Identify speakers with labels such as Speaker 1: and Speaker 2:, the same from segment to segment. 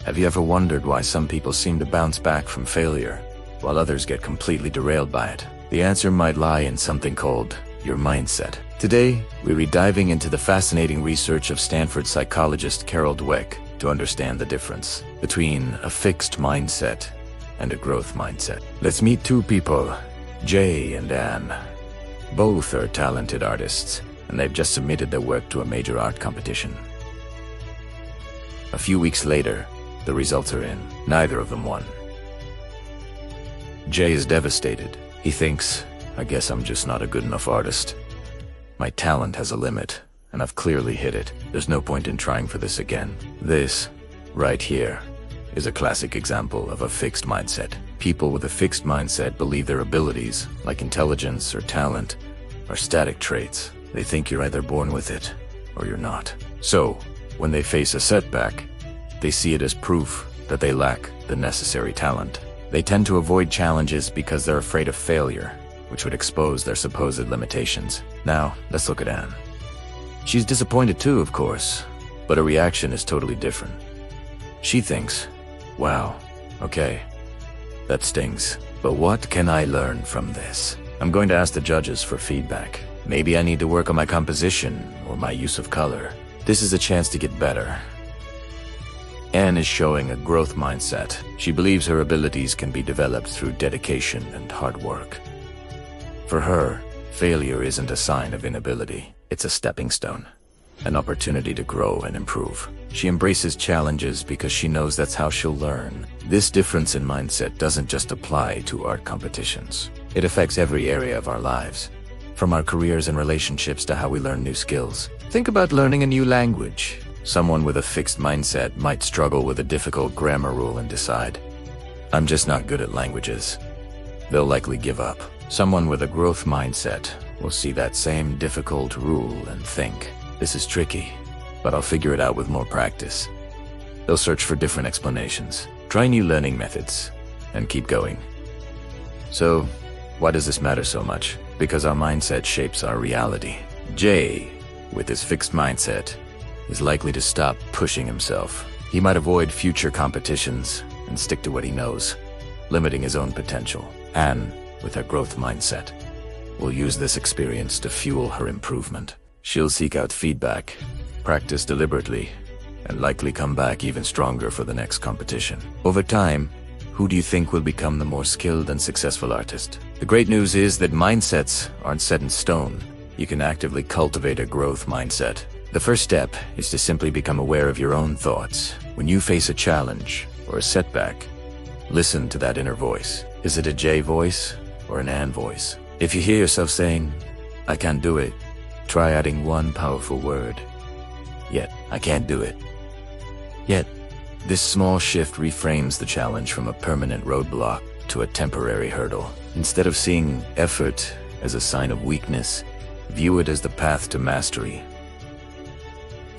Speaker 1: Have you ever wondered why some people seem to bounce back from failure, while others get completely derailed by it? The answer might lie in something called your mindset. Today, we're diving into the fascinating research of Stanford psychologist Carol Dweck to understand the difference between a fixed mindset and a growth mindset. Let's meet two people, Jay and Anne. Both are talented artists, and they've just submitted their work to a major art competition. A few weeks later, the results are in. Neither of them won. Jay is devastated. He thinks, I guess I'm just not a good enough artist. My talent has a limit, and I've clearly hit it. There's no point in trying for this again. This, right here, is a classic example of a fixed mindset. People with a fixed mindset believe their abilities, like intelligence or talent, are static traits. They think you're either born with it, or you're not. So, when they face a setback, they see it as proof that they lack the necessary talent. They tend to avoid challenges because they're afraid of failure, which would expose their supposed limitations. Now, let's look at Anne. She's disappointed too, of course, but her reaction is totally different. She thinks, wow, okay, that stings. But what can I learn from this? I'm going to ask the judges for feedback. Maybe I need to work on my composition or my use of color. This is a chance to get better. Anne is showing a growth mindset. She believes her abilities can be developed through dedication and hard work. For her, failure isn't a sign of inability. It's a stepping stone, an opportunity to grow and improve. She embraces challenges because she knows that's how she'll learn. This difference in mindset doesn't just apply to art competitions. It affects every area of our lives, from our careers and relationships to how we learn new skills. Think about learning a new language. Someone with a fixed mindset might struggle with a difficult grammar rule and decide, I'm just not good at languages. They'll likely give up. Someone with a growth mindset will see that same difficult rule and think, this is tricky, but I'll figure it out with more practice. They'll search for different explanations, try new learning methods, and keep going. So, why does this matter so much? Because our mindset shapes our reality. Jay, with his fixed mindset, is likely to stop pushing himself. He might avoid future competitions and stick to what he knows, limiting his own potential. Anne, with her growth mindset, will use this experience to fuel her improvement. She'll seek out feedback, practice deliberately, and likely come back even stronger for the next competition. Over time, who do you think will become the more skilled and successful artist? The great news is that mindsets aren't set in stone. You can actively cultivate a growth mindset. The first step is to simply become aware of your own thoughts. When you face a challenge or a setback, listen to that inner voice. Is it a Jay voice or an Anne voice? If you hear yourself saying, I can't do it, try adding one powerful word. Yet, I can't do it. Yet, this small shift reframes the challenge from a permanent roadblock to a temporary hurdle. Instead of seeing effort as a sign of weakness, view it as the path to mastery.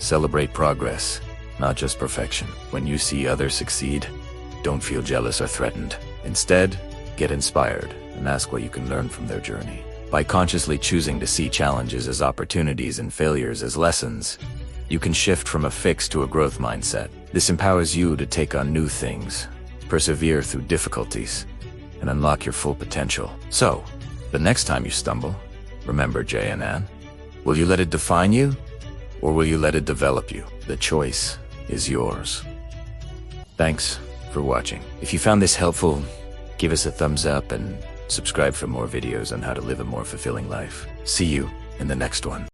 Speaker 1: Celebrate progress, not just perfection. When you see others succeed, don't feel jealous or threatened. Instead, get inspired and ask what you can learn from their journey. By consciously choosing to see challenges as opportunities and failures as lessons, you can shift from a fixed to a growth mindset. This empowers you to take on new things, persevere through difficulties, and unlock your full potential. So, the next time you stumble, remember Jay and Anne. Will you let it define you? Or will you let it develop you? The choice is yours. Thanks for watching. If you found this helpful, give us a thumbs up and subscribe for more videos on how to live a more fulfilling life. See you in the next one.